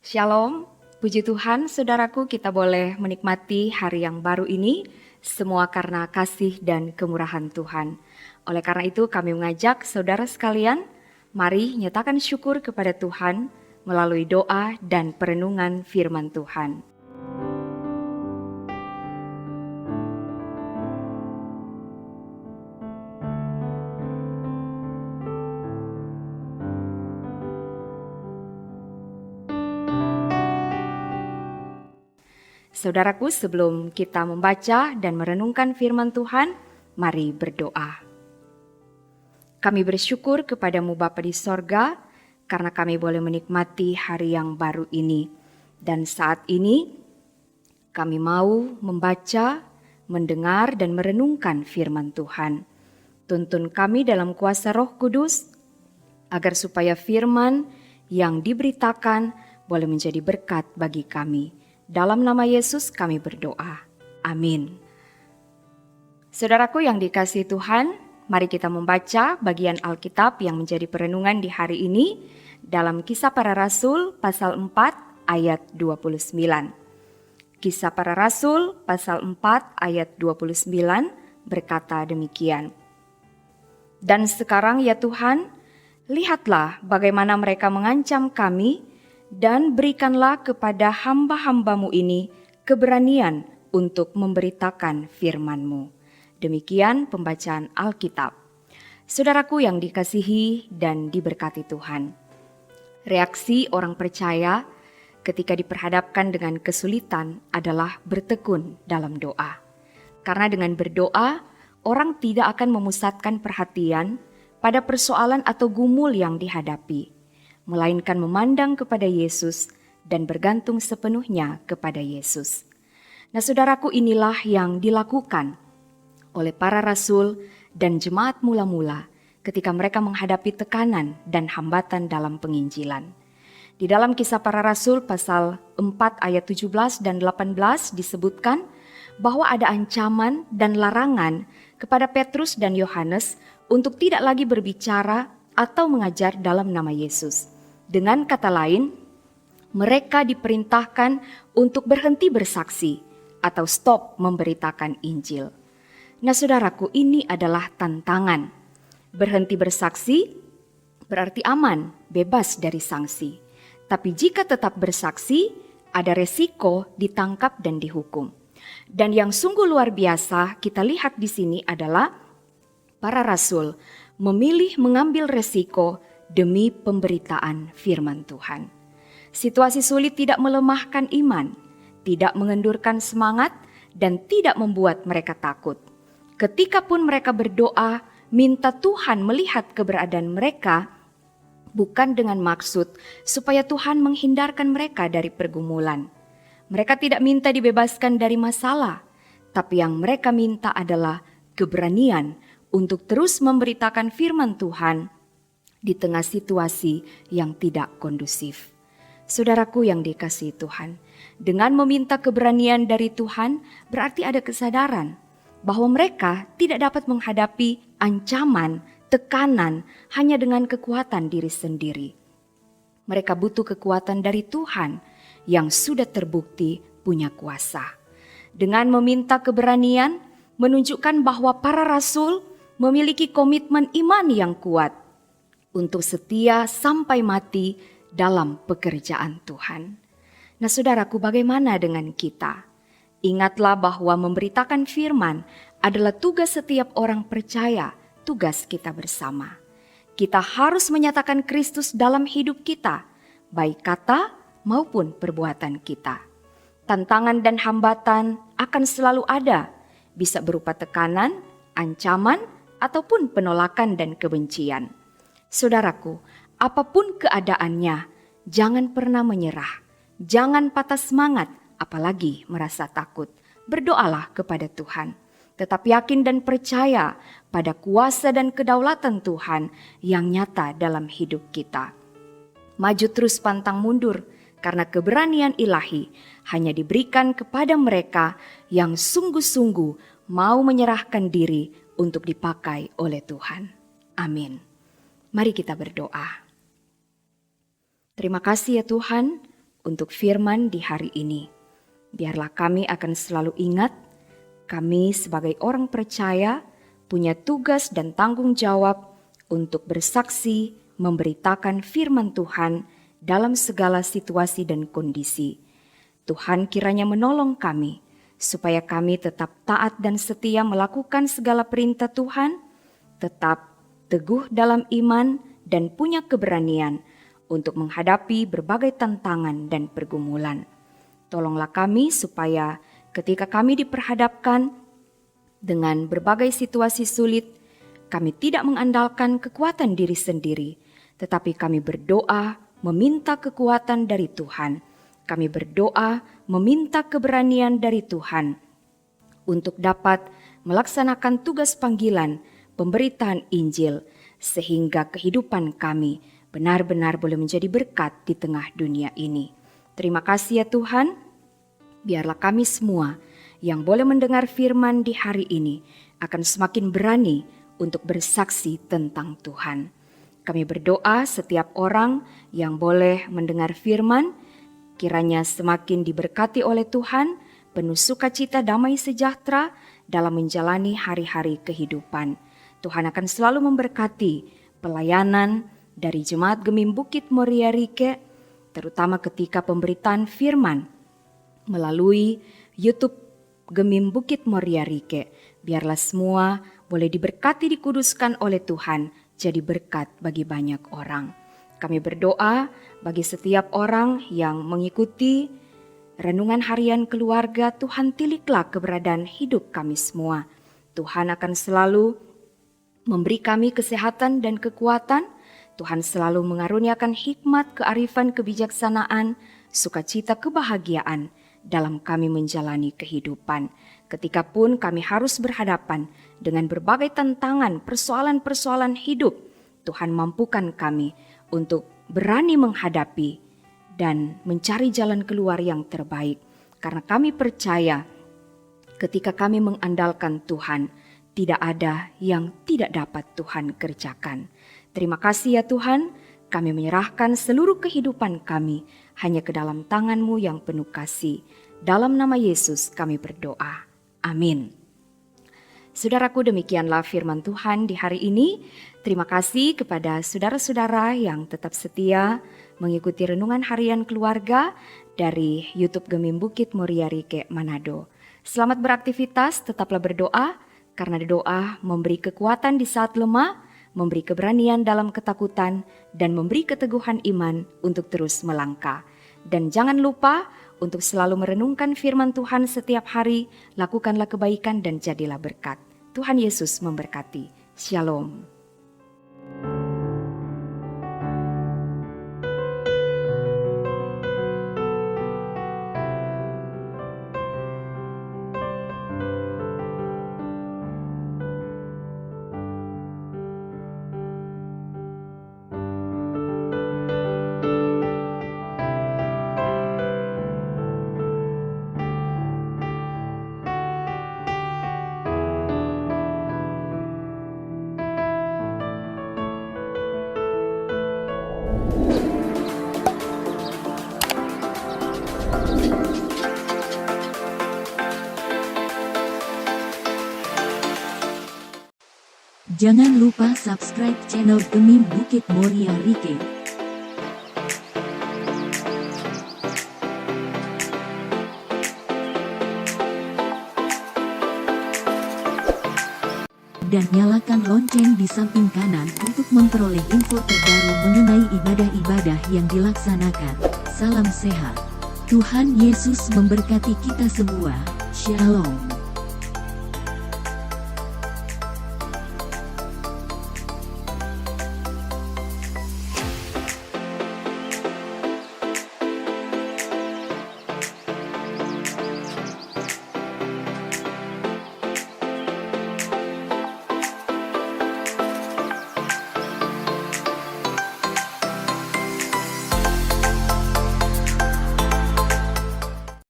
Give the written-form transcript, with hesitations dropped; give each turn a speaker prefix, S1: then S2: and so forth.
S1: Shalom, puji Tuhan saudaraku, kita boleh menikmati hari yang baru ini, semua karena kasih dan kemurahan Tuhan. Oleh karena itu kami mengajak saudara sekalian, mari nyatakan syukur kepada Tuhan melalui doa dan perenungan firman Tuhan. Saudaraku, sebelum kita membaca dan merenungkan firman Tuhan, mari berdoa. Kami bersyukur kepadamu Bapa di sorga, karena kami boleh menikmati hari yang baru ini. Dan saat ini, kami mau membaca, mendengar, dan merenungkan firman Tuhan. Tuntun kami dalam kuasa Roh Kudus, agar supaya firman yang diberitakan boleh menjadi berkat bagi kami. Dalam nama Yesus kami berdoa. Amin. Saudaraku yang dikasihi Tuhan, mari kita membaca bagian Alkitab yang menjadi perenungan di hari ini dalam Kisah Para Rasul pasal 4 ayat 29. Kisah Para Rasul pasal 4 ayat 29 berkata demikian. Dan sekarang ya Tuhan, lihatlah bagaimana mereka mengancam kami, dan berikanlah kepada hamba-hambamu ini keberanian untuk memberitakan firman-Mu. Demikian pembacaan Alkitab. Saudaraku yang dikasihi dan diberkati Tuhan. Reaksi orang percaya ketika diperhadapkan dengan kesulitan adalah bertekun dalam doa. Karena dengan berdoa, orang tidak akan memusatkan perhatian pada persoalan atau gumul yang dihadapi, melainkan memandang kepada Yesus dan bergantung sepenuhnya kepada Yesus. Nah saudaraku, inilah yang dilakukan oleh para rasul dan jemaat mula-mula ketika mereka menghadapi tekanan dan hambatan dalam penginjilan. Di dalam Kisah Para Rasul pasal 4 ayat 17 dan 18 disebutkan bahwa ada ancaman dan larangan kepada Petrus dan Yohanes untuk tidak lagi berbicara atau mengajar dalam nama Yesus. Dengan kata lain, mereka diperintahkan untuk berhenti bersaksi atau stop memberitakan Injil. Nah saudaraku, ini adalah tantangan. Berhenti bersaksi berarti aman, bebas dari sanksi. Tapi jika tetap bersaksi, ada resiko ditangkap dan dihukum. Dan yang sungguh luar biasa kita lihat di sini adalah para rasul memilih mengambil resiko demi pemberitaan firman Tuhan. Situasi sulit tidak melemahkan iman, tidak mengendurkan semangat, dan tidak membuat mereka takut. Ketika pun mereka berdoa, minta Tuhan melihat keberadaan mereka, bukan dengan maksud supaya Tuhan menghindarkan mereka dari pergumulan. Mereka tidak minta dibebaskan dari masalah, tapi yang mereka minta adalah keberanian untuk terus memberitakan firman Tuhan di tengah situasi yang tidak kondusif. Saudaraku yang dikasihi Tuhan, dengan meminta keberanian dari Tuhan berarti ada kesadaran bahwa mereka tidak dapat menghadapi ancaman, tekanan hanya dengan kekuatan diri sendiri. Mereka butuh kekuatan dari Tuhan yang sudah terbukti punya kuasa. Dengan meminta keberanian menunjukkan bahwa para rasul memiliki komitmen iman yang kuat untuk setia sampai mati dalam pekerjaan Tuhan. Nah saudaraku, bagaimana dengan kita? Ingatlah bahwa memberitakan firman adalah tugas setiap orang percaya, tugas kita bersama. Kita harus menyatakan Kristus dalam hidup kita, baik kata maupun perbuatan kita. Tantangan dan hambatan akan selalu ada, bisa berupa tekanan, ancaman, ataupun penolakan dan kebencian. Saudaraku, apapun keadaannya, jangan pernah menyerah, jangan patah semangat, apalagi merasa takut. Berdoalah kepada Tuhan, tetap yakin dan percaya pada kuasa dan kedaulatan Tuhan yang nyata dalam hidup kita. Maju terus pantang mundur, karena keberanian ilahi hanya diberikan kepada mereka yang sungguh-sungguh mau menyerahkan diri untuk dipakai oleh Tuhan. Amin. Mari kita berdoa. Terima kasih ya Tuhan untuk firman di hari ini. Biarlah kami akan selalu ingat, kami sebagai orang percaya punya tugas dan tanggung jawab untuk bersaksi, memberitakan firman Tuhan dalam segala situasi dan kondisi. Tuhan kiranya menolong kami, supaya kami tetap taat dan setia melakukan segala perintah Tuhan, tetap teguh dalam iman dan punya keberanian untuk menghadapi berbagai tantangan dan pergumulan. Tolonglah kami supaya ketika kami diperhadapkan dengan berbagai situasi sulit, kami tidak mengandalkan kekuatan diri sendiri, tetapi kami berdoa meminta kekuatan dari Tuhan. Kami berdoa meminta keberanian dari Tuhan untuk dapat melaksanakan tugas panggilan pemberitaan Injil, sehingga kehidupan kami benar-benar boleh menjadi berkat di tengah dunia ini. Terima kasih ya Tuhan, biarlah kami semua yang boleh mendengar firman di hari ini akan semakin berani untuk bersaksi tentang Tuhan. Kami berdoa setiap orang yang boleh mendengar firman, kiranya semakin diberkati oleh Tuhan, penuh sukacita damai sejahtera dalam menjalani hari-hari kehidupan. Tuhan akan selalu memberkati pelayanan dari Jemaat Gemim Bukit Moria Rike, terutama ketika pemberitaan firman melalui YouTube Gemim Bukit Moria Rike. Biarlah semua boleh diberkati, dikuduskan oleh Tuhan, jadi berkat bagi banyak orang. Kami berdoa bagi setiap orang yang mengikuti renungan harian keluarga. Tuhan, tiliklah keberadaan hidup kami semua. Tuhan akan selalu memberi kami kesehatan dan kekuatan. Tuhan selalu mengaruniakan hikmat, kearifan, kebijaksanaan, sukacita, kebahagiaan dalam kami menjalani kehidupan. Ketika pun kami harus berhadapan dengan berbagai tantangan, persoalan-persoalan hidup, Tuhan mampukan kami untuk berani menghadapi dan mencari jalan keluar yang terbaik. Karena kami percaya ketika kami mengandalkan Tuhan, tidak ada yang tidak dapat Tuhan kerjakan. Terima kasih ya Tuhan, kami menyerahkan seluruh kehidupan kami hanya ke dalam tangan-Mu yang penuh kasih. Dalam nama Yesus kami berdoa. Amin. Saudaraku, demikianlah firman Tuhan di hari ini. Terima kasih kepada saudara-saudara yang tetap setia mengikuti renungan harian keluarga dari YouTube Gemim Bukit Moria Rike Manado. Selamat beraktivitas, tetaplah berdoa, karena doa memberi kekuatan di saat lemah, memberi keberanian dalam ketakutan, dan memberi keteguhan iman untuk terus melangkah. Dan jangan lupa untuk selalu merenungkan firman Tuhan setiap hari, lakukanlah kebaikan dan jadilah berkat. Tuhan Yesus memberkati. Shalom.
S2: Jangan lupa subscribe channel Gemim Bukit Moria Rike. Dan nyalakan lonceng di samping kanan untuk memperoleh info terbaru mengenai ibadah-ibadah yang dilaksanakan. Salam sehat. Tuhan Yesus memberkati kita semua. Shalom.